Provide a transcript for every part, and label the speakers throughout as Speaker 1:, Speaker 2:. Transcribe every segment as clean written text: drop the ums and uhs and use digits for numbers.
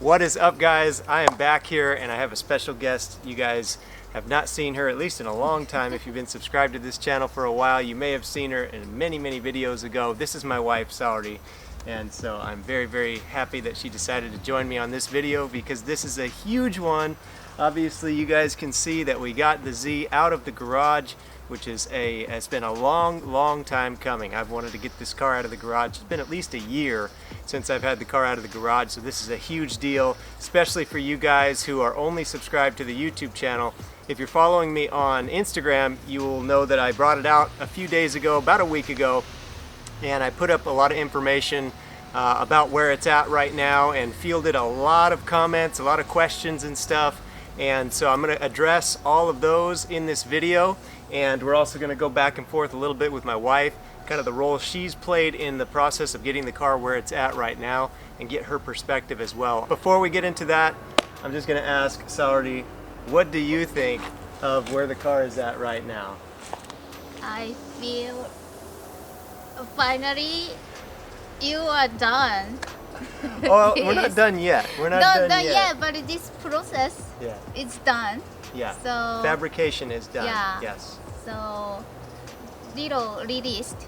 Speaker 1: What is up, guys? I am back here and I have a special guest. You guys have not seen her, at least in a long time. If you've been subscribed to this channel for a while, you may have seen her in many videos ago. This is my wife, Saori, and so I'm very happy that she decided to join me on this video because this is a huge one. Obviously, you guys can see that we got the Z out of the garage, which is it's been a long time coming. I've wanted to get this car out of the garage. It's been at least a year since I've had the car out of the garage, so this is a huge deal, especially for you guys who are only subscribed to the YouTube channel. If you're following me on Instagram, you will know that I brought it out a few days ago, about a week ago, and I put up a lot of information about where it's at right now and fielded a lot of comments, a lot of questions and stuff. And so I'm going to address all of those in this video, and we're also going to go back and forth a little bit with my wife, kind of the role she's played in the process of getting the car where it's at right now, and get her perspective as well. Before we get into that, I'm just going to ask Saori, what do you think of where the car is at right now?
Speaker 2: I feel finally you are done.
Speaker 1: Oh, we're not done yet. We're not done yet.
Speaker 2: But this process is done.
Speaker 1: Yeah.
Speaker 2: So
Speaker 1: fabrication is done.
Speaker 2: Yeah.
Speaker 1: Yes.
Speaker 2: So little released.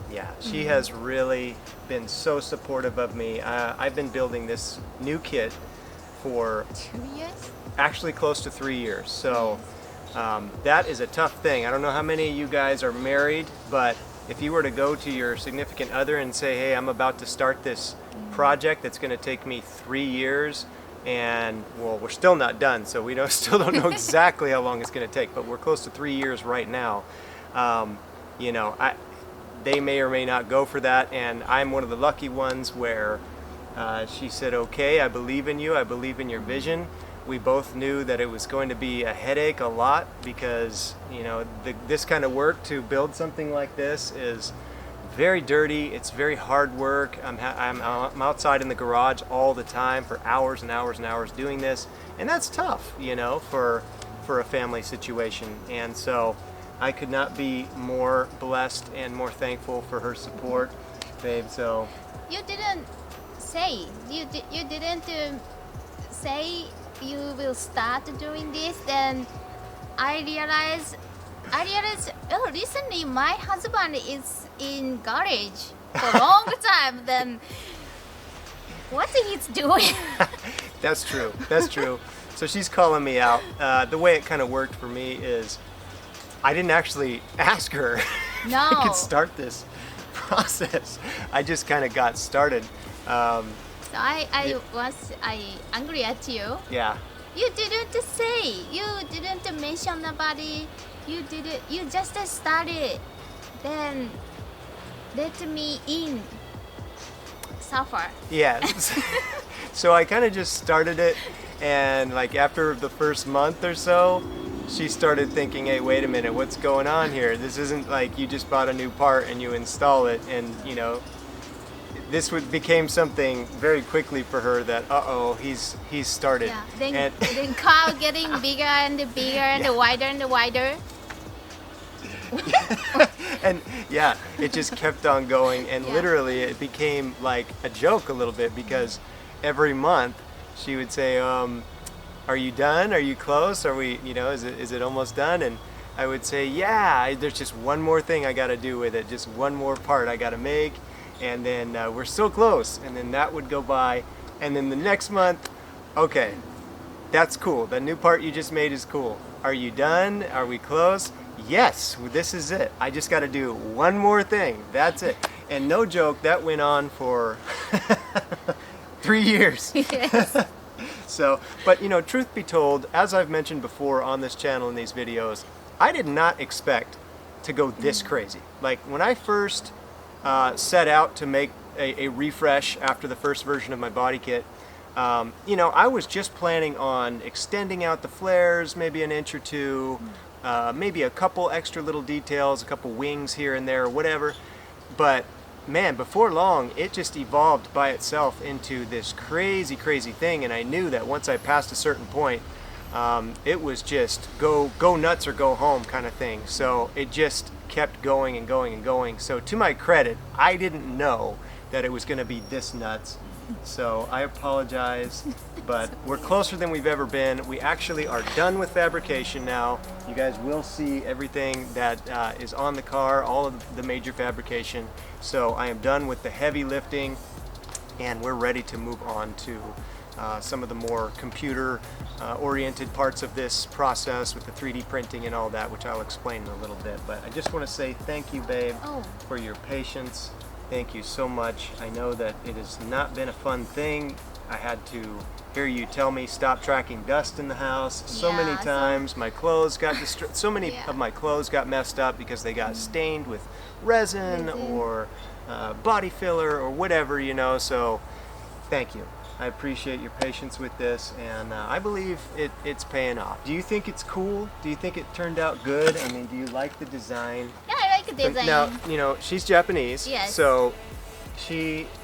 Speaker 1: Yeah, she has really been so supportive of me. I've been building this new kit for
Speaker 2: 2 years?
Speaker 1: actually close to 3 years. So that is a tough thing. I don't know how many of you guys are married, but if you were to go to your significant other and say, hey, I'm about to start this project that's going to take me 3 years, and well, we're still not done, so we still don't know exactly how long it's going to take, but we're close to 3 years right now. You know, they may or may not go for that, and I'm one of the lucky ones where she said, okay, I believe in you, I believe in your vision. We both knew that it was going to be a headache a lot because, you know, this kind of work, to build something like this, is very dirty. It's very hard work. I'm outside in the garage all the time for hours and hours and hours doing this, and that's tough, you know, for a family situation. And so I could not be more blessed and more thankful for her support, babe. So
Speaker 2: You didn't say say you will start doing this. Then I realized oh, recently my husband is in garage for a long time. Then what he's doing?
Speaker 1: That's true. That's true. So she's calling me out. The way it kind of worked for me is I didn't actually ask her if I could start this process. I just kind of got started.
Speaker 2: So I was angry at you.
Speaker 1: Yeah.
Speaker 2: You didn't say. You didn't mention nobody. You just started. Then let me in. Suffer.
Speaker 1: Yeah. So I kind of just started it, and like after the first month or so, she started thinking, hey, wait a minute, what's going on here? This isn't like you just bought a new part and you install it, and you know, this became something very quickly for her that, he's started.
Speaker 2: Yeah. Then car getting bigger and bigger and wider and wider.
Speaker 1: And yeah, it just kept on going, and literally it became like a joke a little bit because every month she would say, are you done? Are you close? Are we, you know, is it almost done? And I would say, yeah, there's just one more thing I got to do with it, just one more part I got to make, and then we're so close. And then that would go by, and then the next month, okay, that's cool. The new part you just made is cool. Are you done? Are we close? Yes, this is it. I just got to do one more thing. That's it. And no joke, that went on for 3 years.
Speaker 2: Yes.
Speaker 1: So, but you know, truth be told, as I've mentioned before on this channel in these videos, I did not expect to go this crazy. Like when I first set out to make a refresh after the first version of my body kit, you know, I was just planning on extending out the flares maybe an inch or two, maybe a couple extra little details, a couple wings here and there or whatever. But man, before long, it just evolved by itself into this crazy thing, and I knew that once I passed a certain point, it was just go nuts or go home kind of thing. So it just kept going and going and going. So to my credit, I didn't know that it was going to be this nuts. So I apologize, but we're closer than we've ever been. We actually are done with fabrication now. You guys will see everything that is on the car, all of the major fabrication. So I am done with the heavy lifting, and we're ready to move on to some of the more computer oriented parts of this process with the 3D printing and all that, which I'll explain in a little bit. But I just want to say thank you, babe, for your patience. Thank you so much. I know that it has not been a fun thing. I had to hear you tell me stop tracking dust in the house so many times. My clothes got so many of my clothes got messed up because they got stained with resin or body filler or whatever, you know. So thank you. I appreciate your patience with this, and I believe it's paying off. Do you think it's cool? Do you think it turned out good? I mean, do you like the design?
Speaker 2: Yeah, I like the design.
Speaker 1: Now, you know, she's Japanese,
Speaker 2: Yes.
Speaker 1: so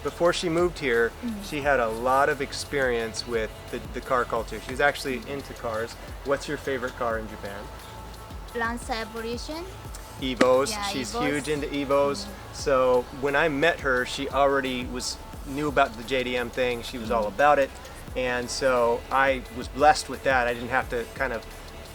Speaker 1: before she moved here, she had a lot of experience with the car culture. She was actually into cars. What's your favorite car in Japan?
Speaker 2: Lancer Evolution.
Speaker 1: Evos.
Speaker 2: Yeah,
Speaker 1: She's
Speaker 2: Evos.
Speaker 1: huge into Evos. So when I met her, she already knew about the JDM thing. She was all about it, and so I was blessed with that. I didn't have to kind of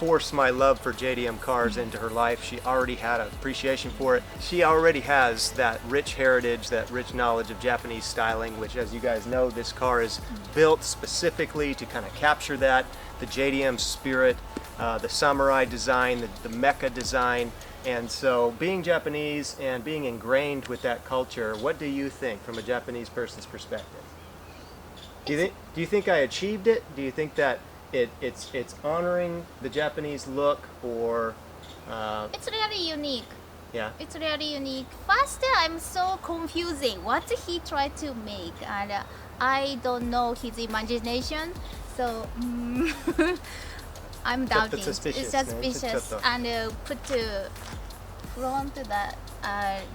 Speaker 1: force my love for JDM cars into her life. She already had an appreciation for it. She already has that rich heritage, that rich knowledge of Japanese styling, which, as you guys know, this car is built specifically to kind of capture that, the JDM spirit, the samurai design, the mecha design. And so being Japanese and being ingrained with that culture, what do you think from a Japanese person's perspective? Do you think I achieved it? Do you think that it's honoring the Japanese look, or
Speaker 2: It's really unique.
Speaker 1: yeah?
Speaker 2: It's really unique. First, I'm so confusing. What he tried to make, and I don't know his imagination. So I'm doubting.
Speaker 1: suspicious,
Speaker 2: It's
Speaker 1: man.
Speaker 2: suspicious,
Speaker 1: It's
Speaker 2: and put the front the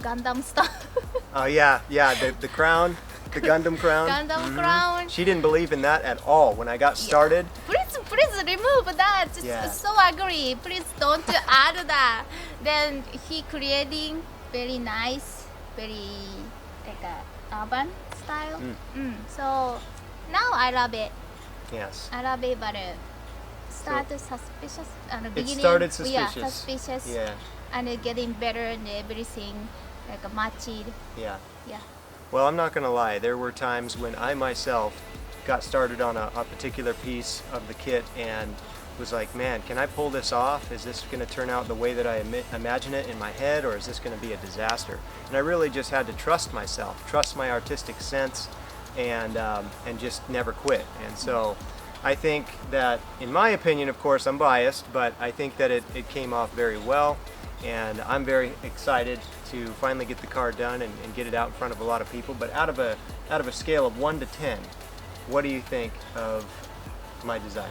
Speaker 2: Gundam stuff.
Speaker 1: Oh yeah, the crown, the Gundam crown.
Speaker 2: Gundam crown.
Speaker 1: She didn't believe in that at all when I got started.
Speaker 2: Please remove that. It's
Speaker 1: Yeah.
Speaker 2: so ugly. Please don't add that. Then he creating very nice, very like a urban style. So now I love it.
Speaker 1: Yes.
Speaker 2: I love it, but started suspicious at the beginning.
Speaker 1: started suspicious.
Speaker 2: Yeah, suspicious.
Speaker 1: Yeah.
Speaker 2: And getting better and everything like matched.
Speaker 1: Yeah.
Speaker 2: Yeah.
Speaker 1: Well, I'm not going to lie. There were times when I myself got started on a particular piece of the kit and was like, man, can I pull this off? Is this going to turn out the way that I imagine it in my head, or is this going to be a disaster? And I really just had to trust myself, trust my artistic sense, and just never quit. And so I think that, in my opinion, of course, I'm biased, but I think that it came off very well. And I'm very excited to finally get the car done and get it out in front of a lot of people. But out of a scale of 1 to 10, what do you think of my design?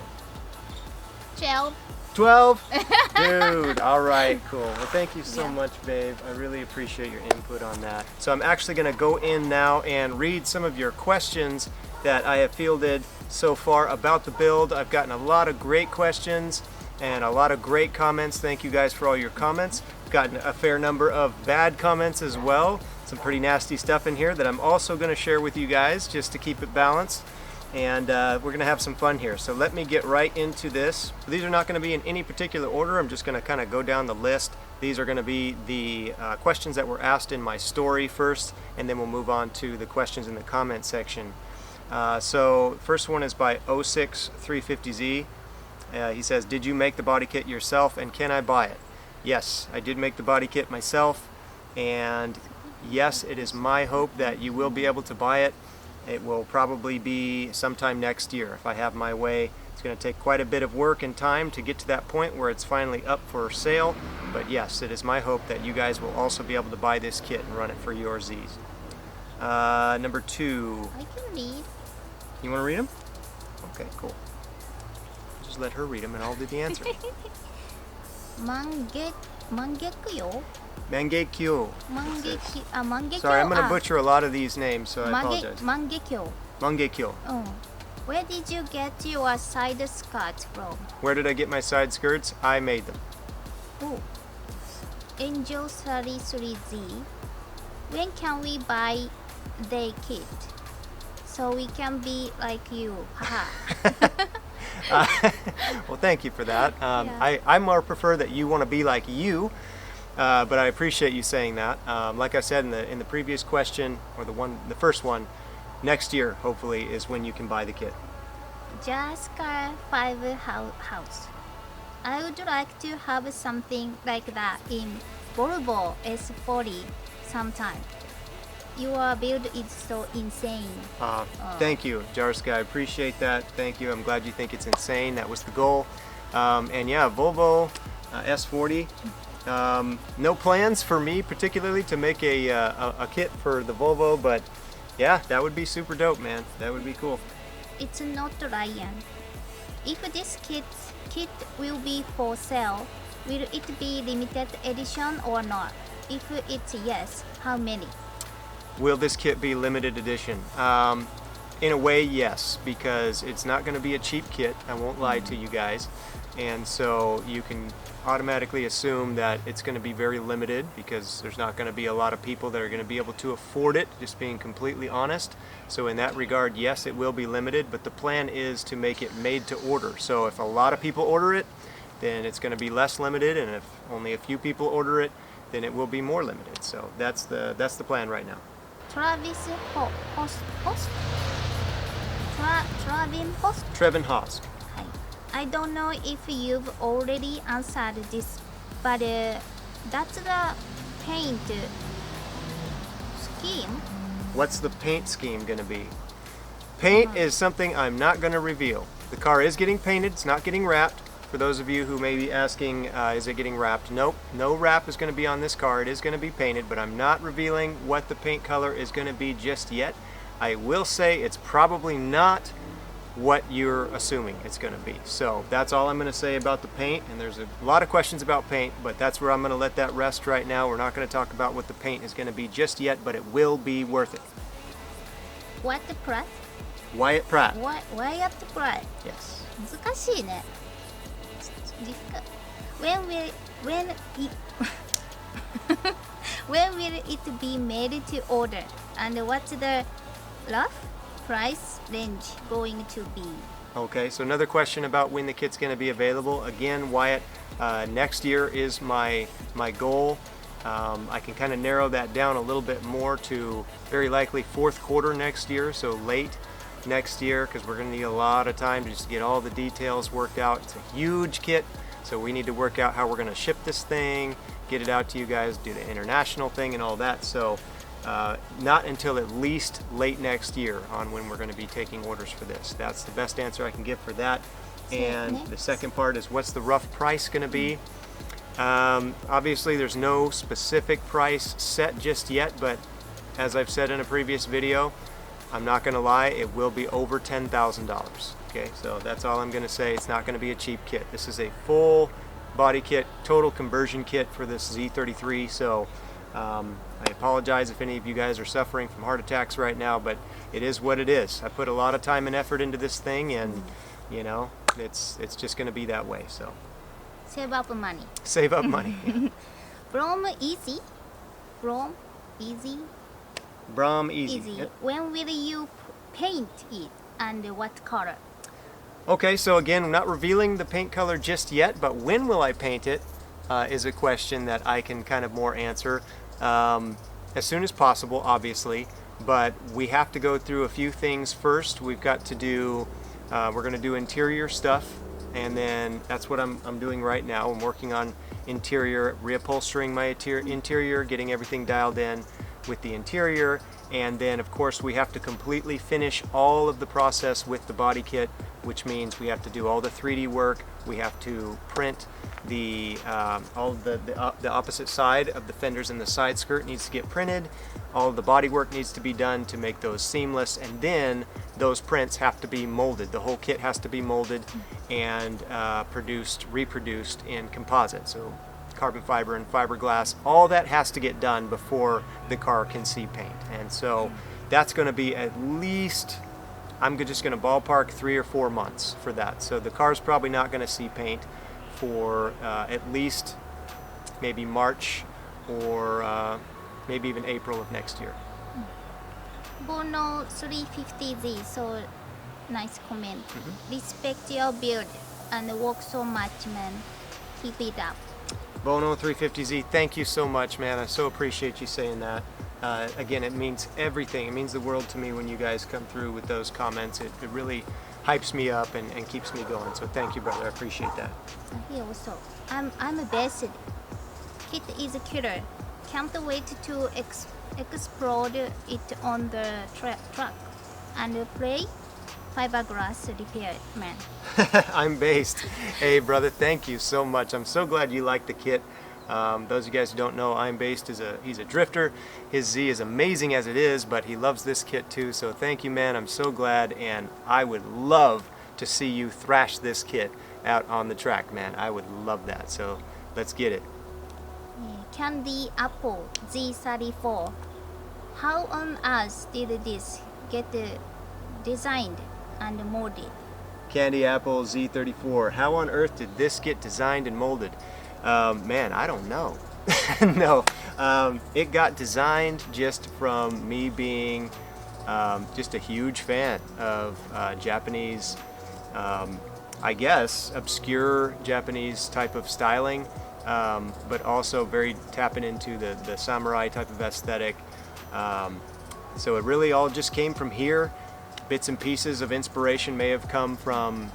Speaker 2: 12.
Speaker 1: 12? Dude, all right, cool. Well, thank you so much, babe. I really appreciate your input on that. So I'm actually going to go in now and read some of your questions that I have fielded so far about the build. I've gotten a lot of great questions and a lot of great comments. Thank you guys for all your comments. I've gotten a fair number of bad comments as well. Some pretty nasty stuff in here that I'm also going to share with you guys just to keep it balanced. And we're going to have some fun here. So let me get right into this. These are not going to be in any particular order. I'm just going to kind of go down the list. These are going to be the questions that were asked in my story first, and then we'll move on to the questions in the comment section. So first one is by 06350Z. He says, did you make the body kit yourself, and can I buy it? Yes, I did make the body kit myself, and yes, it is my hope that you will be able to buy it. It will probably be sometime next year if I have my way. It's going to take quite a bit of work and time to get to that point where it's finally up for sale, but yes, it is my hope that you guys will also be able to buy this kit and run it for your Z's. Number 2.
Speaker 2: I can read.
Speaker 1: You want to read them? Okay, cool. Just let her read them and I'll do the answer.
Speaker 2: Mangekyo.
Speaker 1: Mangekyo.
Speaker 2: Mangekyo.
Speaker 1: Sorry, I'm going to butcher a lot of these names, so I apologize.
Speaker 2: Mangekyo.
Speaker 1: Mangekyo.
Speaker 2: Oh. Where did you get your side skirt from?
Speaker 1: Where did I get my side skirts? I made them.
Speaker 2: Oh. Angel 33Z. When can we buy the kit? so we can be like you. Haha.
Speaker 1: Well, thank you for that.
Speaker 2: Yeah.
Speaker 1: I more prefer that you want to be like you, but I appreciate you saying that. Like I said in the previous question, or the first one, next year hopefully is when you can buy the kit.
Speaker 2: Jaska 5 house. I would like to have something like that in Volvo S40 sometime. Your build is so insane.
Speaker 1: Thank you, Jarska. I appreciate that. Thank you. I'm glad you think it's insane. That was the goal. And yeah, Volvo S40. No plans for me particularly to make a kit for the Volvo, but yeah, that would be super dope, man. That would be cool.
Speaker 2: It's not Ryan. If this kit will be for sale, will it be limited edition or not? If it's yes, how many?
Speaker 1: Will this kit be limited edition? In a way, yes, because it's not going to be a cheap kit. I won't lie to you guys. And so you can automatically assume that it's going to be very limited because there's not going to be a lot of people that are going to be able to afford it, just being completely honest. So in that regard, yes, it will be limited, but the plan is to make it made to order. So if a lot of people order it, then it's going to be less limited, and if only a few people order it, then it will be more limited. So that's the plan right now.
Speaker 2: Travis Host? Travin Host?
Speaker 1: Trevin Hosk.
Speaker 2: I don't know if you've already answered this, but that's the paint scheme.
Speaker 1: What's the paint scheme going to be? Paint is something I'm not going to reveal. The car is getting painted, it's not getting wrapped. For those of you who may be asking, is it getting wrapped? Nope, no wrap is going to be on this car. It is going to be painted, but I'm not revealing what the paint color is going to be just yet. I will say it's probably not what you're assuming it's going to be. So that's all I'm going to say about the paint, and there's a lot of questions about paint, but that's where I'm going to let that rest right now. We're not going to talk about what the paint is going to be just yet, but it will be worth it.
Speaker 2: What the Pratt?
Speaker 1: Wyatt Pratt.
Speaker 2: Wyatt Pratt.
Speaker 1: Yes.
Speaker 2: 難しいね。When will it be made to order? And what's the rough price range going to be?
Speaker 1: Okay, so another question about when the kit's going to be available. Again, Wyatt, next year is my goal. I can kind of narrow that down a little bit more to very likely fourth quarter next year, so late next year, because we're going to need a lot of time to just get all the details worked out. It's a huge kit, so we need to work out how we're going to ship this thing, get it out to you guys, do the international thing and all that. So not until at least late next year on when we're going to be taking orders for this. That's the best answer I can give for that. And the second part is, what's the rough price going to be? Obviously there's no specific price set just yet, but as I've said in a previous video, I'm not going to lie, it will be over $10,000. Okay, so that's all I'm going to say. It's not going to be a cheap kit. This is a full body kit, total conversion kit for this Z33. So I apologize if any of you guys are suffering from heart attacks right now, but it is what it is. I put a lot of time and effort into this thing, and you know, it's just going to be that way. So
Speaker 2: save up money.
Speaker 1: Save up money.
Speaker 2: From easy. From easy.
Speaker 1: Brom easy.
Speaker 2: Yep. When will you paint it and what color?
Speaker 1: Okay, so again, I'm not revealing the paint color just yet, but when will I paint it is a question that I can kind of more answer as soon as possible, obviously, but we have to go through a few things first. We've got to do, we're going to do interior stuff, and then that's what I'm doing right now. I'm working on interior, reupholstering my interior, getting everything dialed in with the interior, and then of course we have to completely finish all of the process with the body kit, which means we have to do all the 3D work. We have to print the all of the opposite side of the fenders, and the side skirt needs to get printed. All of the body work needs to be done to make those seamless, and then those prints have to be molded. The whole kit has to be molded and reproduced in composite. So carbon fiber and fiberglass, all that has to get done before the car can see paint. And so that's going to be at least, I'm just going to ballpark 3 or 4 months for that. So the car's probably not going to see paint for at least maybe March or maybe even April of next year.
Speaker 2: Bono 350Z, so nice comment.
Speaker 1: Mm-hmm.
Speaker 2: Respect your build and work so much, man. Keep it up.
Speaker 1: Bono 350Z, thank you so much, man. I so appreciate you saying that. Again, it means everything. It means the world to me when you guys come through with those comments. It really hypes me up and keeps me going. So thank you, brother. I appreciate that.
Speaker 2: Here also, I'm a best. Kit is a killer. Can't wait to explode it on the truck and play fiberglass repair man.
Speaker 1: I'm based. Hey, brother, thank you so much. I'm so glad you like the kit. Those of you guys who don't know, I'm based he's a drifter. His Z is amazing as it is, but he loves this kit too. So thank you, man. I'm so glad, and I would love to see you thrash this kit out on the track, man. I would love that. So let's get it.
Speaker 2: Candy Apple Z34. How on earth did this get designed and molded?
Speaker 1: Candy Apple Z34. How on earth did this get designed and molded? Man, I don't know. No, it got designed just from me being just a huge fan of Japanese, I guess, obscure Japanese type of styling, but also very tapping into the samurai type of aesthetic. So it really all just came from here. Bits and pieces of inspiration may have come from,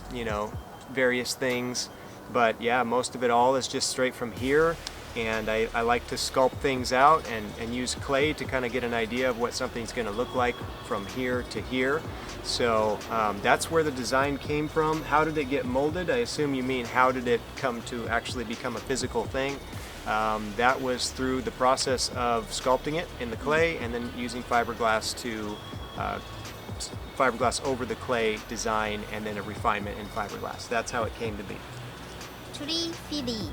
Speaker 1: various things. But yeah, most of it all is just straight from here, and I like to sculpt things out and use clay to kind of get an idea of what something's going to look like from here to here. So that's where the design came from. How did it get molded? I assume you mean how did it come to actually become a physical thing? That was through the process of sculpting it in the clay and then using fiberglass to fiberglass over the clay design and then a refinement in fiberglass. That's how it came to be.
Speaker 2: 350Z.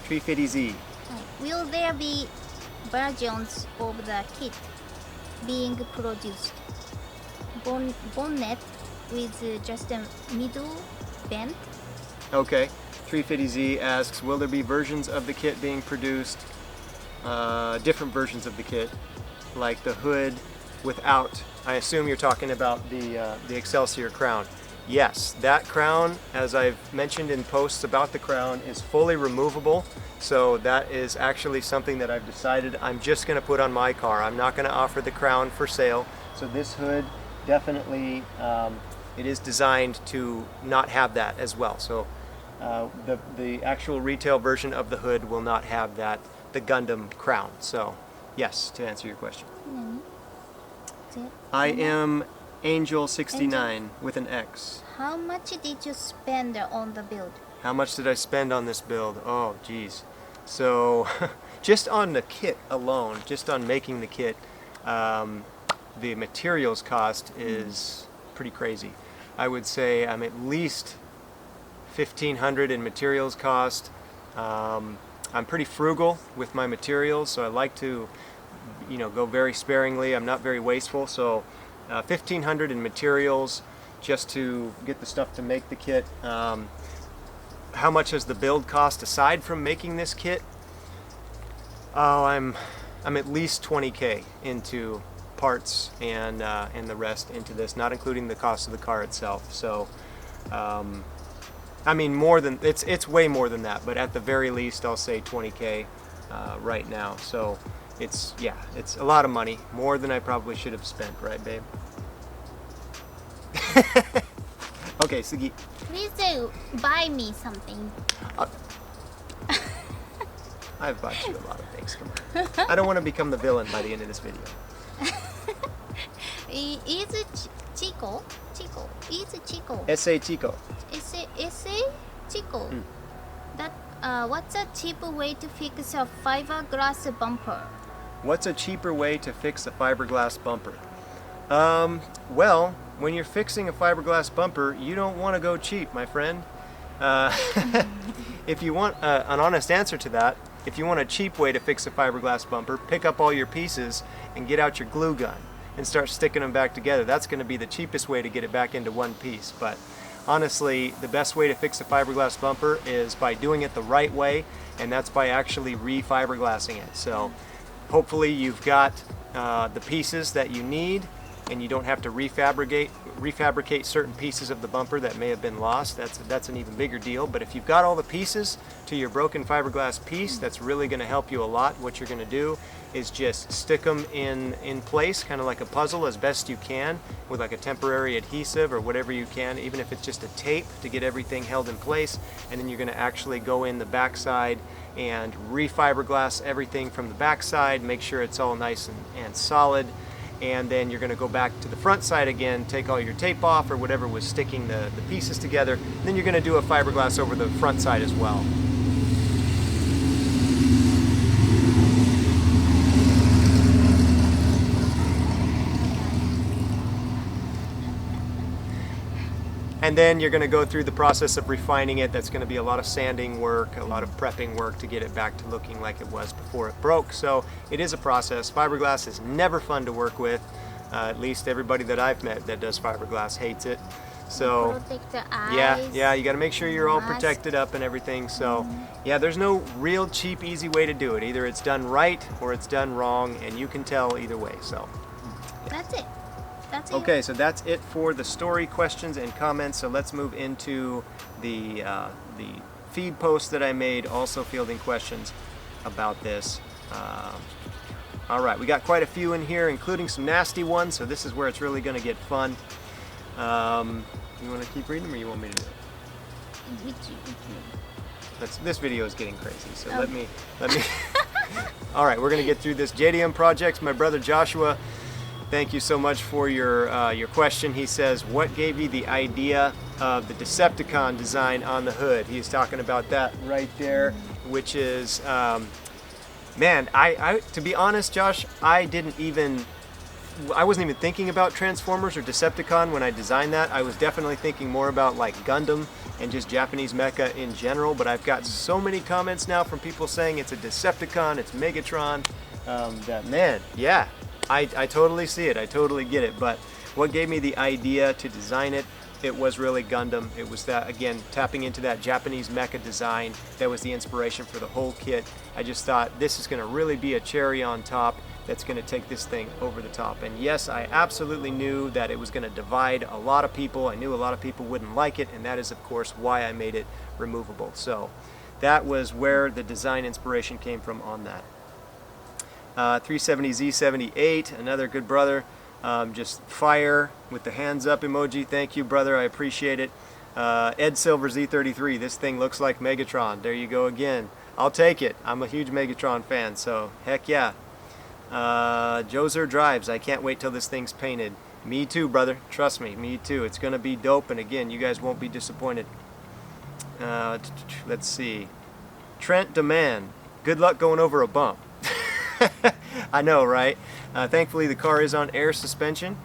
Speaker 1: 350Z.
Speaker 2: Will there be versions of the kit being produced? Bonnet with just a middle bend?
Speaker 1: Okay. 350Z asks, will there be versions of the kit being produced? Different versions of the kit, like the hood without. I assume you're talking about the Excelsior crown. Yes, that crown, as I've mentioned in posts about the crown, is fully removable. So that is actually something that I've decided I'm just going to put on my car. I'm not going to offer the crown for sale. So this hood definitely, it is designed to not have that as well. So the actual retail version of the hood will not have that, the Gundam crown. So yes, to answer your question. I am Angel69 with an X.
Speaker 2: How much did you spend on the build?
Speaker 1: How much did I spend on this build? Oh, geez. So, just on the kit alone, just on making the kit, the materials cost is pretty crazy. I would say I'm at least $1,500 in materials cost. I'm pretty frugal with my materials, so I like to, go very sparingly. I'm not very wasteful, so $1,500 in materials just to get the stuff to make the kit. How much has the build cost aside from making this kit? Oh, I'm at least $20K into parts and the rest into this, not including the cost of the car itself. So, I mean, it's way more than that, but at the very least, I'll say $20K right now. So. It's a lot of money, more than I probably should have spent, right, babe? Okay, Sugi.
Speaker 2: Please buy me something.
Speaker 1: I've bought you a lot of things, come on. I don't want to become the villain by the end of this video.
Speaker 2: Is Chico? Is Chico?
Speaker 1: S.A. Chico.
Speaker 2: S.A. Chico? What's a cheaper way to fix a fiberglass bumper?
Speaker 1: What's a cheaper way to fix a fiberglass bumper? Well, when you're fixing a fiberglass bumper, you don't want to go cheap, my friend. If you want an honest answer to that, if you want a cheap way to fix a fiberglass bumper, pick up all your pieces and get out your glue gun and start sticking them back together. That's going to be the cheapest way to get it back into one piece. But honestly, the best way to fix a fiberglass bumper is by doing it the right way, and that's by actually re-fiberglassing it. So hopefully you've got the pieces that you need, and you don't have to refabricate certain pieces of the bumper that may have been lost. That's an even bigger deal. But if you've got all the pieces to your broken fiberglass piece, that's really going to help you a lot. What you're going to do is just stick them in place, kind of like a puzzle, as best you can, with like a temporary adhesive or whatever you can, even if it's just a tape, to get everything held in place. And then you're going to actually go in the backside and refiberglass everything from the backside, make sure it's all nice and solid. And then you're going to go back to the front side again, take all your tape off or whatever was sticking the pieces together. And then you're going to do a fiberglass over the front side as well. And then you're going to go through the process of refining it. That's going to be a lot of sanding work, a lot of prepping work to get it back to looking like it was before it broke. So it is a process. Fiberglass is never fun to work with. At least everybody that I've met that does fiberglass hates it. So
Speaker 2: Protect the eyes.
Speaker 1: yeah, you got to make sure you're all
Speaker 2: Mask.
Speaker 1: protected up and everything. So yeah, there's no real cheap, easy way to do it. Either it's done right or it's done wrong, and you can tell either way. So
Speaker 2: That's it. That's it.
Speaker 1: okay, so that's it for the story, questions, and comments. So let's move into the feed post that I made, also fielding questions about this. All right, we got quite a few in here, including some nasty ones, so this is where it's really going to get fun. You want to keep reading them, or you want me to do it? This video is getting crazy, so let me. All right, we're going to get through this. JDM Projects, my brother Joshua. Thank you so much for your question. He says, what gave you the idea of the Decepticon design on the hood? He's talking about that right there, which is, man, I to be honest, Josh, I wasn't even thinking about Transformers or Decepticon when I designed that. I was definitely thinking more about like Gundam and just Japanese mecha in general, but I've got so many comments now from people saying it's a Decepticon, it's Megatron, that, man, yeah. I totally see it. I totally get it. But what gave me the idea to design it, it was really Gundam. It was that, again, tapping into that Japanese mecha design. That was the inspiration for the whole kit. I just thought this is going to really be a cherry on top that's going to take this thing over the top. And yes, I absolutely knew that it was going to divide a lot of people. I knew a lot of people wouldn't like it, and that is, of course, why I made it removable. So that was where the design inspiration came from on that. 370Z78, another good brother, just fire with the hands up emoji. Thank you, brother, I appreciate it. Ed Silver Z33, this thing looks like Megatron. There you go again. I'll take it. I'm a huge Megatron fan, so heck yeah. Joser Drives, I can't wait till this thing's painted. Me too, brother, trust me, me too. It's gonna be dope, and again, you guys won't be disappointed. Let's see. Trent Demand, good luck going over a bump. I know, right? Thankfully the car is on air suspension,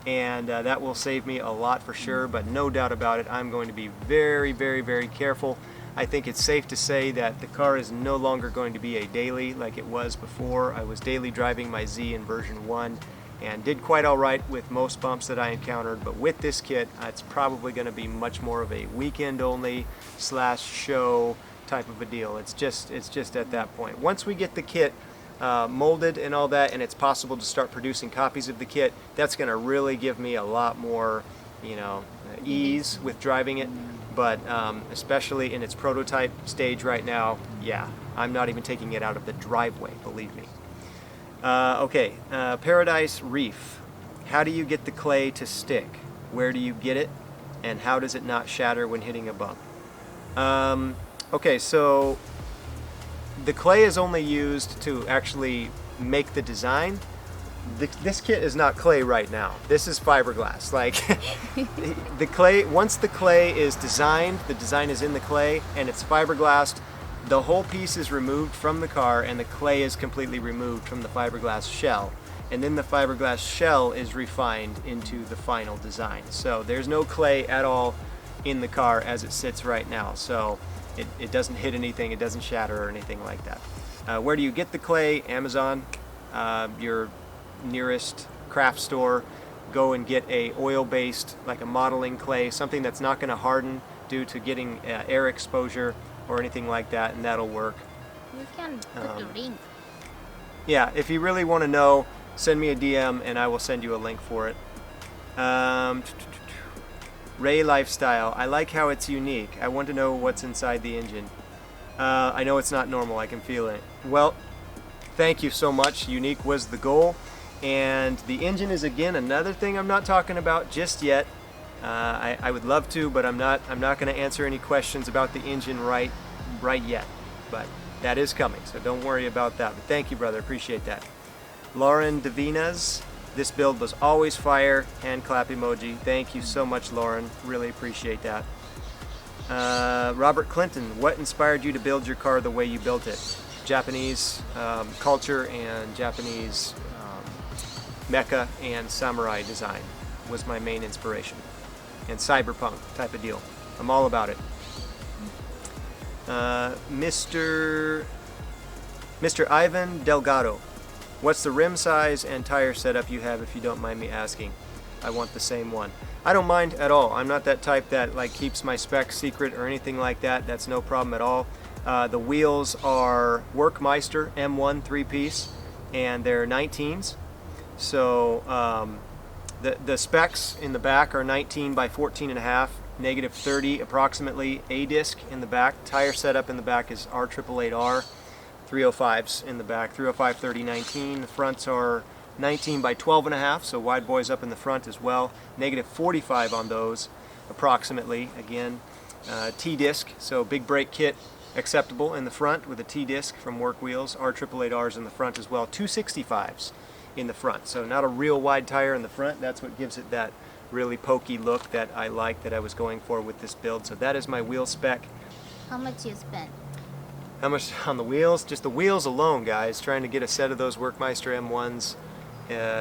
Speaker 1: and that will save me a lot for sure, but no doubt about it, I'm going to be very, very, very careful. I think it's safe to say that the car is no longer going to be a daily like it was before. I was daily driving my Z in version 1 and did quite all right with most bumps that I encountered, but with this kit it's probably going to be much more of a weekend only / show type of a deal. It's just at that point. Once we get the kit molded and all that, and it's possible to start producing copies of the kit, that's going to really give me a lot more, you know, ease with driving it. But especially in its prototype stage right now, yeah, I'm not even taking it out of the driveway, believe me. Okay, Paradise Reef. How do you get the clay to stick? Where do you get it? And how does it not shatter when hitting a bump? Okay, so the clay is only used to actually make the design. This kit is not clay right now. This is fiberglass. Like the clay, once the clay is designed, the design is in the clay and it's fiberglassed, the whole piece is removed from the car and the clay is completely removed from the fiberglass shell. And then the fiberglass shell is refined into the final design. So there's no clay at all in the car as it sits right now. So it doesn't hit anything, it doesn't shatter or anything like that. Where do you get the clay? Amazon, your nearest craft store. Go and get a oil-based, like a modeling clay, something that's not going to harden due to getting air exposure or anything like that, and that'll work.
Speaker 2: You can put the link.
Speaker 1: Yeah, if you really want to know, send me a DM and I will send you a link for it. Ray Lifestyle. I like how it's unique. I want to know what's inside the engine. I know it's not normal. I can feel it. Well, thank you so much. Unique was the goal. And the engine is, again, another thing I'm not talking about just yet. I would love to, but I'm not going to answer any questions about the engine right yet. But that is coming, so don't worry about that. But thank you, brother. Appreciate that. Lauren Davinas. This build was always fire. Hand clap emoji. Thank you so much, Lauren. Really appreciate that. Robert Clinton. What inspired you to build your car the way you built it? Japanese culture and Japanese mecha and samurai design was my main inspiration. And cyberpunk type of deal. I'm all about it. Mr. Ivan Delgado. What's the rim size and tire setup you have, if you don't mind me asking? I want the same one. I don't mind at all. I'm not that type that like keeps my specs secret or anything like that. That's no problem at all. The wheels are Workmeister M1 3-piece, and they're 19s. So the specs in the back are 19 by 14.5, negative 30 approximately. A disc in the back. Tire setup in the back is R888R. 305s in the back, 305 30 19. The fronts are 19 by 12.5, so wide boys up in the front as well. Negative 45 on those approximately. Again, T-disc, so big brake kit acceptable in the front with a T-disc from Work Wheels. R888Rs in the front as well. 265s in the front, so not a real wide tire in the front. That's what gives it that really pokey look that I like, that I was going for with this build. So that is my wheel spec.
Speaker 2: How much you spent?
Speaker 1: How much on the wheels? Just the wheels alone, guys. Trying to get a set of those Workmeister M1s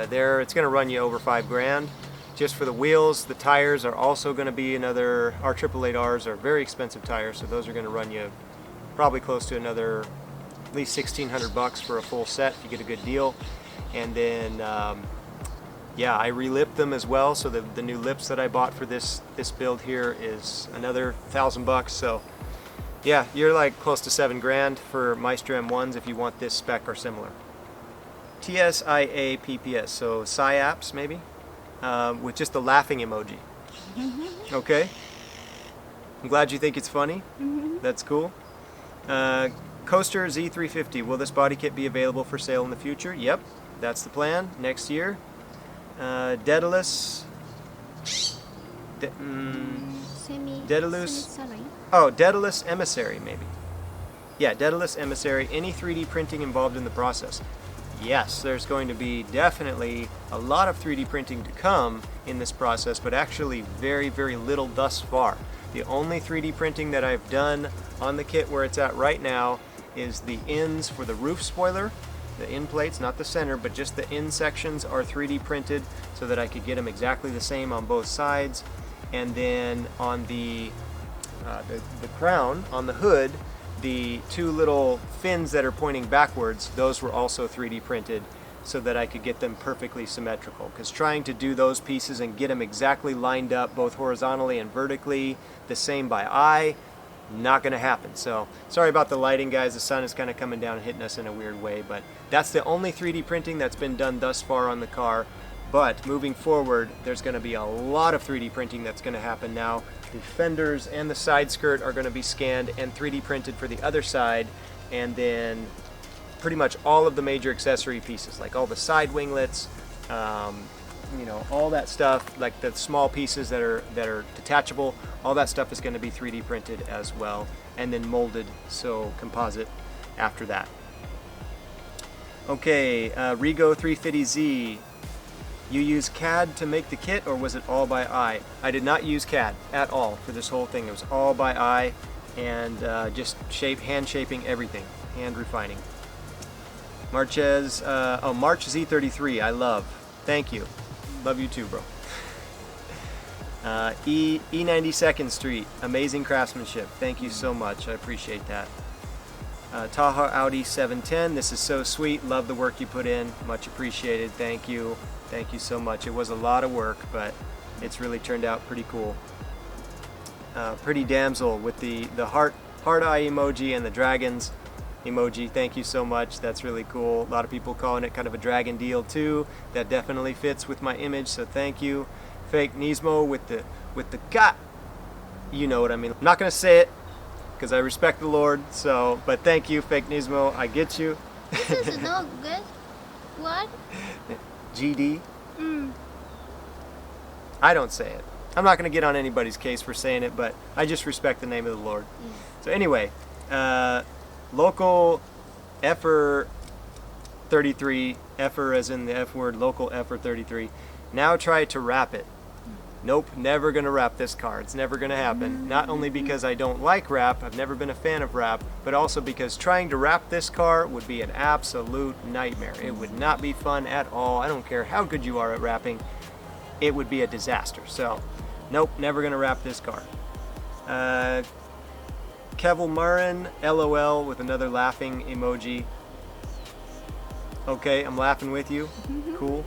Speaker 1: there. It's going to run you over $5,000 just for the wheels. The tires are also going to be another. R888Rs are very expensive tires, so those are going to run you probably close to another at least $1,600 for a full set if you get a good deal. And then yeah, I re-lipped them as well. So the new lips that I bought for this build here is another $1,000. So yeah, you're like close to $7,000 for Meister M1s if you want this spec or similar. TSIA-PPS, so SIAPS maybe, with just the laughing emoji. Okay? I'm glad you think it's funny. That's cool. Coaster Z350, will this body kit be available for sale in the future? Yep, that's the plan, next year. Daedalus. Daedalus. Oh, Daedalus Emissary, maybe. Yeah, Daedalus Emissary. Any 3D printing involved in the process? Yes, there's going to be definitely a lot of 3D printing to come in this process, but actually very, very little thus far. The only 3D printing that I've done on the kit where it's at right now is the ends for the roof spoiler. The end plates, not the center, but just the end sections are 3D printed so that I could get them exactly the same on both sides. And then on the crown, on the hood, the two little fins that are pointing backwards, those were also 3D printed so that I could get them perfectly symmetrical. Because trying to do those pieces and get them exactly lined up both horizontally and vertically the same by eye, not going to happen. So sorry about the lighting, guys. The sun is kind of coming down and hitting us in a weird way, but that's the only 3D printing that's been done thus far on the car. But moving forward, there's going to be a lot of 3D printing that's going to happen now. The fenders and the side skirt are going to be scanned and 3D printed for the other side, and then pretty much all of the major accessory pieces, like all the side winglets, you know, all that stuff, like the small pieces that are detachable, all that stuff is going to be 3D printed as well, and then molded, so composite after that. Okay, Rego 350Z. You use CAD to make the kit, or was it all by eye? I did not use CAD at all for this whole thing. It was all by eye and just hand shaping everything, hand refining. March Z33, I love. Thank you. Love you too, bro. E92nd Street, amazing craftsmanship. Thank you so much. I appreciate that. Tahoe Audi 710, this is so sweet. Love the work you put in. Much appreciated. Thank you. Thank you so much. It was a lot of work, but it's really turned out pretty cool. Pretty damsel with the heart eye emoji and the dragons. emoji. Thank you so much. That's really cool. A lot of people calling it kind of a dragon deal too. That definitely fits with my image, so thank you. Fake Nismo with the ka. You know what I mean. I'm not gonna say it because I respect the Lord. So, but thank you, Fake Nismo. I get you.
Speaker 2: This is no good. What?
Speaker 1: GD.
Speaker 2: Mm.
Speaker 1: I don't say it. I'm not going to get on anybody's case for saying it, but I just respect the name of the Lord. So anyway, local effer 33, effer as in the F word, local effer 33. Now try to wrap it. Nope, never going to wrap this car. It's never going to happen. Not only because I don't like wrap, I've never been a fan of wrap, but also because trying to wrap this car would be an absolute nightmare. It would not be fun at all. I don't care how good you are at wrapping. It would be a disaster. So, nope, never going to wrap this car. Kevel Marin, LOL, with another laughing emoji. Okay, I'm laughing with you. Cool.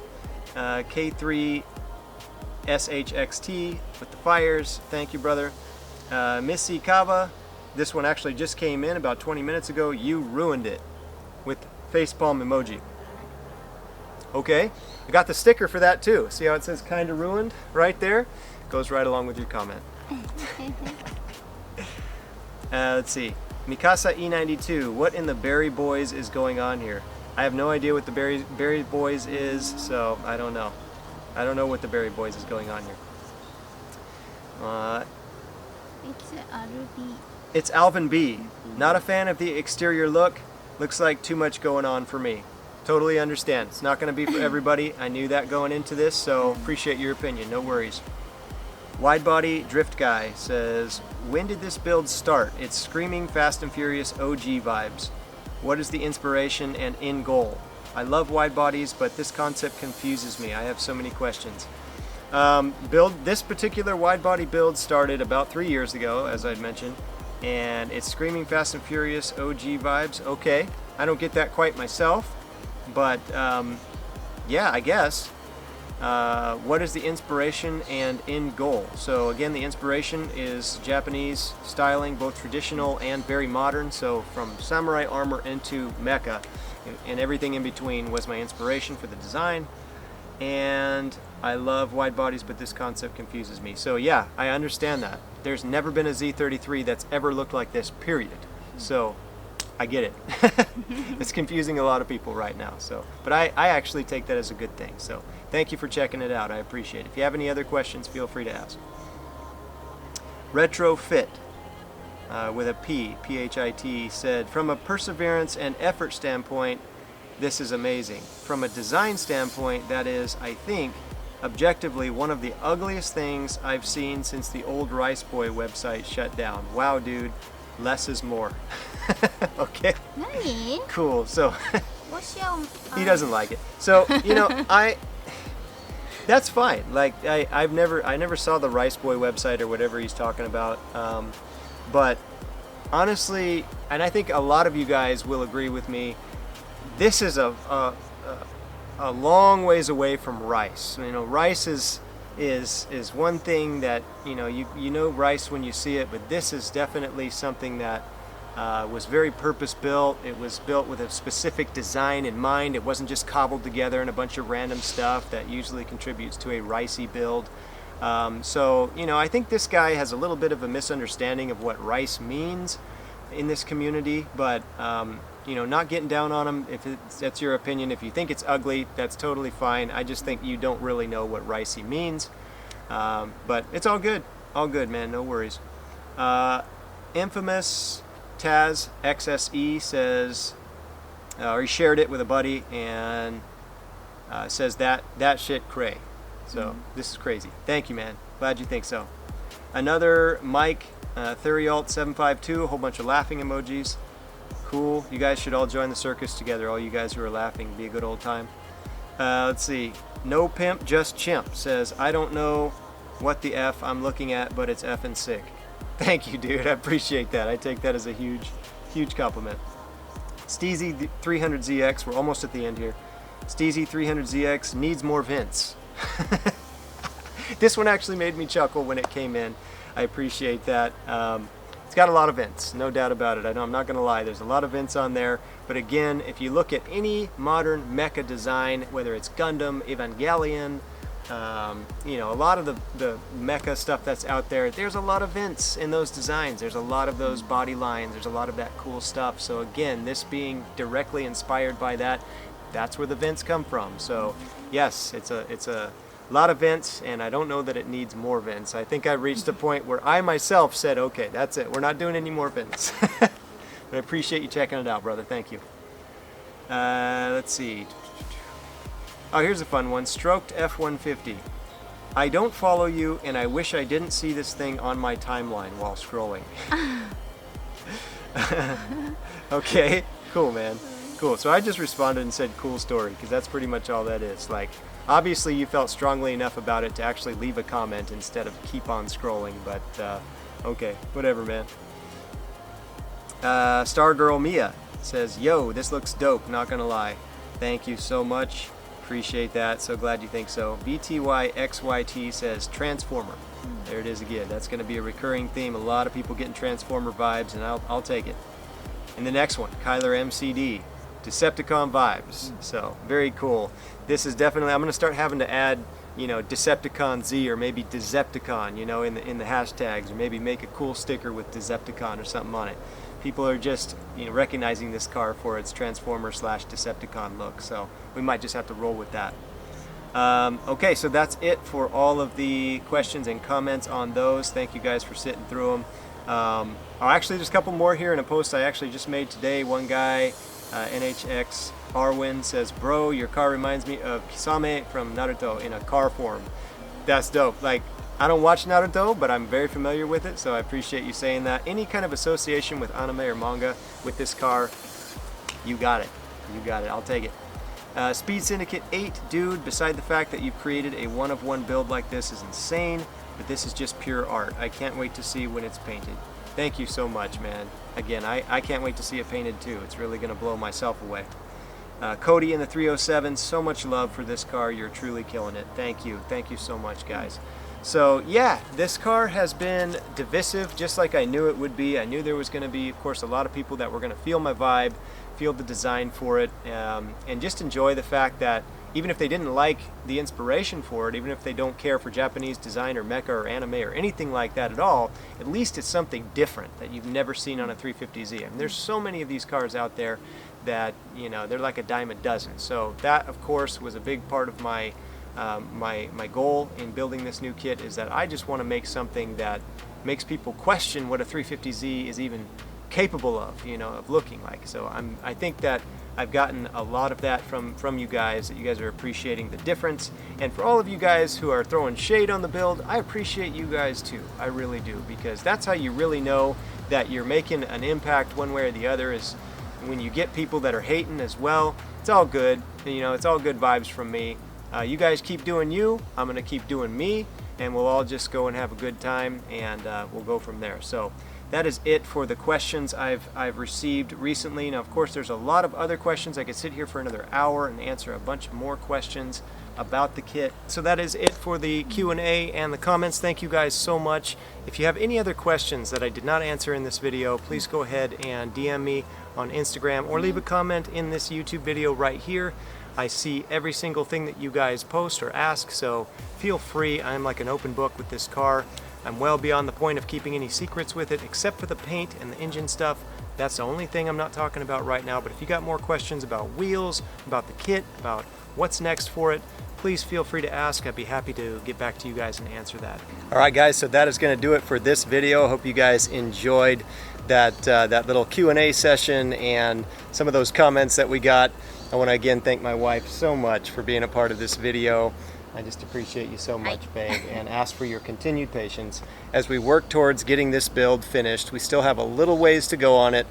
Speaker 1: K3 SHXT with the fires. Thank you, brother. Missy Kava, this one actually just came in about 20 minutes ago. You ruined it with facepalm emoji. Okay, I got the sticker for that too. See how it says kinda ruined right there? Goes right along with your comment. Let's see. Mikasa E92, what in the Berry Boys is going on here? I have no idea what the Berry Boys is, so I don't know. I don't know what the Berry Boys is going on here.
Speaker 2: It's RB.
Speaker 1: It's Alvin B. Not a fan of the exterior look. Looks like too much going on for me. Totally understand. It's not going to be for everybody. I knew that going into this, so appreciate your opinion. No worries. Wide Body Drift Guy says, when did this build start? It's screaming Fast and Furious OG vibes. What is the inspiration and end goal? I love wide bodies, but this concept confuses me. I have so many questions. This particular wide body build started about 3 years ago, as I'd mentioned, and it's screaming Fast and Furious OG vibes. Okay, I don't get that quite myself, but yeah, I guess. What is the inspiration and end goal? So again, the inspiration is Japanese styling, both traditional and very modern. So from samurai armor into mecha, and everything in between was my inspiration for the design. And I love wide bodies, but this concept confuses me. So yeah, I understand that. There's never been a Z33 that's ever looked like this, period. So I get it. It's confusing a lot of people right now. So, but I actually take that as a good thing. So thank you for checking it out. I appreciate it. If you have any other questions, feel free to ask. Retrofit. With a P, P-H-I-T, said, from a perseverance and effort standpoint, this is amazing. From a design standpoint, that is, I think, objectively one of the ugliest things I've seen since the old Rice Boy website shut down. Wow, dude, less is more. Okay,
Speaker 2: Nani?
Speaker 1: cool. So
Speaker 2: What's your...
Speaker 1: he doesn't like it. So, you know, that's fine. Like, I never saw the Rice Boy website or whatever he's talking about. But honestly, and I think a lot of you guys will agree with me, this is a long ways away from rice. You know, rice is one thing that, you know rice when you see it, but this is definitely something that was very purpose built. It was built with a specific design in mind. It wasn't just cobbled together and a bunch of random stuff that usually contributes to a ricey build. So, you know, I think this guy has a little bit of a misunderstanding of what rice means in this community, but, you know, not getting down on him. If that's your opinion, if you think it's ugly, that's totally fine. I just think you don't really know what ricey means. But it's all good. All good, man. No worries. Infamous Taz XSE says, or he shared it with a buddy and says that shit cray. So this is crazy. Thank you, man. Glad you think so. Another Mike Therialt752, a whole bunch of laughing emojis. Cool. You guys should all join the circus together. All you guys who are laughing, be a good old time. Let's see. No Pimp, Just Chimp says, I don't know what the F I'm looking at, but it's effing sick. Thank you, dude. I appreciate that. I take that as a huge, huge compliment. Steezy 300ZX, we're almost at the end here. Steezy 300ZX needs more vents. This one actually made me chuckle when it came in. I appreciate that. It's got a lot of vents, no doubt about it. I know, I'm not gonna lie, there's a lot of vents on there. But again, if you look at any modern mecha design, whether it's Gundam, Evangelion, you know, a lot of the mecha stuff that's out there, there's a lot of vents in those designs. There's a lot of those body lines. There's a lot of that cool stuff. So again, this being directly inspired by that, that's where the vents come from. So yes, it's a lot of vents, and I don't know that it needs more vents. I think I reached a point where I myself said, okay, that's it. We're not doing any more vents. But I appreciate you checking it out, brother. Thank you. Let's see. Oh, here's a fun one. Stroked F-150. I don't follow you, and I wish I didn't see this thing on my timeline while scrolling. Okay, cool, man. Cool. So I just responded and said cool story, because that's pretty much all that is. Like, obviously you felt strongly enough about it to actually leave a comment instead of keep on scrolling, but okay, whatever, man. Stargirl Mia says, yo, this looks dope, not gonna lie. Thank you so much. Appreciate that. So glad you think so. BTYXYT says Transformer. There it is again. That's going to be a recurring theme. A lot of people getting Transformer vibes, and I'll take it. And the next one, Kyler MCD, Decepticon vibes. So very cool. This is definitely. I'm going to start having to add, you know, Decepticon Z or maybe Decepticon, you know, in the hashtags, or maybe make a cool sticker with Decepticon or something on it. People are just, you know, recognizing this car for its Transformer / Decepticon look, so we might just have to roll with that. Okay, so that's it for all of the questions and comments on those. Thank you guys for sitting through them. Actually, there's a couple more here in a post I actually just made today. One guy, NHX Arwin, says, bro, your car reminds me of Kisame from Naruto in a car form. That's dope. Like, I don't watch Naruto, but I'm very familiar with it, so I appreciate you saying that. Any kind of association with anime or manga with this car, you got it. You got it. I'll take it. Speed Syndicate 8, dude, beside the fact that you've created a one-of-one build like this is insane, but this is just pure art. I can't wait to see when it's painted. Thank you so much, man. Again, I can't wait to see it painted too. It's really going to blow myself away. Cody in the 307, so much love for this car. You're truly killing it. Thank you. Thank you so much, guys. So yeah, this car has been divisive, just like I knew it would be. I knew there was going to be, of course, a lot of people that were going to feel my vibe, feel the design for it, and just enjoy the fact that even if they didn't like the inspiration for it, even if they don't care for Japanese design or mecha or anime or anything like that at all, at least it's something different that you've never seen on a 350Z. I mean, there's so many of these cars out there that, you know, they're like a dime a dozen. So that, of course, was a big part of my my goal in building this new kit, is that I just want to make something that makes people question what a 350Z is even capable of, you know, of looking like. So I think that I've gotten a lot of that from you guys, that you guys are appreciating the difference. And for all of you guys who are throwing shade on the build, I appreciate you guys too. I really do, because that's how you really know that you're making an impact one way or the other, is when you get people that are hating as well. It's all good, you know, it's all good vibes from me. You guys keep doing you, I'm going to keep doing me, and we'll all just go and have a good time, and we'll go from there. So that is it for the questions I've received recently. Now, of course, there's a lot of other questions. I could sit here for another hour and answer a bunch more questions about the kit. So that is it for the Q&A and the comments. Thank you guys so much. If you have any other questions that I did not answer in this video, please go ahead and DM me on Instagram or leave a comment in this YouTube video right here. I see every single thing that you guys post or ask, so feel free. I'm like an open book with this car. I'm well beyond the point of keeping any secrets with it, except for the paint and the engine stuff. That's the only thing I'm not talking about right now. But if you got more questions about wheels, about the kit, about what's next for it, please feel free to ask. I'd be happy to get back to you guys and answer that. All right, guys, so that is going to do it for this video. I hope you guys enjoyed that little Q&A session and some of those comments that we got. I want to again thank my wife so much for being a part of this video. I just appreciate you so much, babe, and ask for your continued patience as we work towards getting this build finished. We still have a little ways to go on it,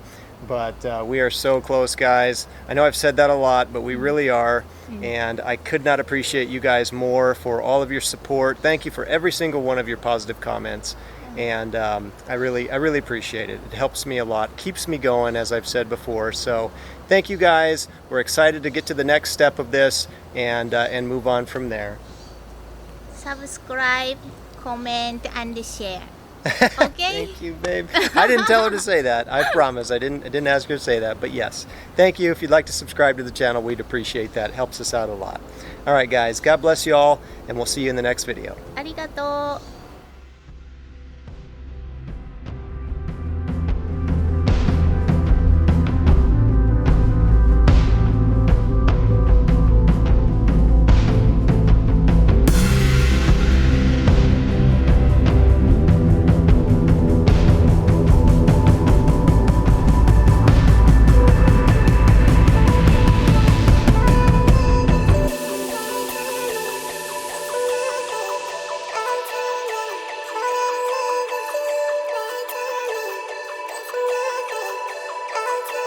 Speaker 1: but we are so close, guys. I know I've said that a lot, but we really are, and I could not appreciate you guys more for all of your support. Thank you for every single one of your positive comments, and I really appreciate it. It helps me a lot, keeps me going, as I've said before. So thank you, guys. We're excited to get to the next step of this and move on from there.
Speaker 2: Subscribe, comment, and share. Okay?
Speaker 1: Thank you, babe. I didn't tell her to say that. I promise. I didn't ask her to say that. But yes, thank you. If you'd like to subscribe to the channel, we'd appreciate that. It helps us out a lot. All right, guys. God bless you all, and we'll see you in the next video.
Speaker 2: ありがとう。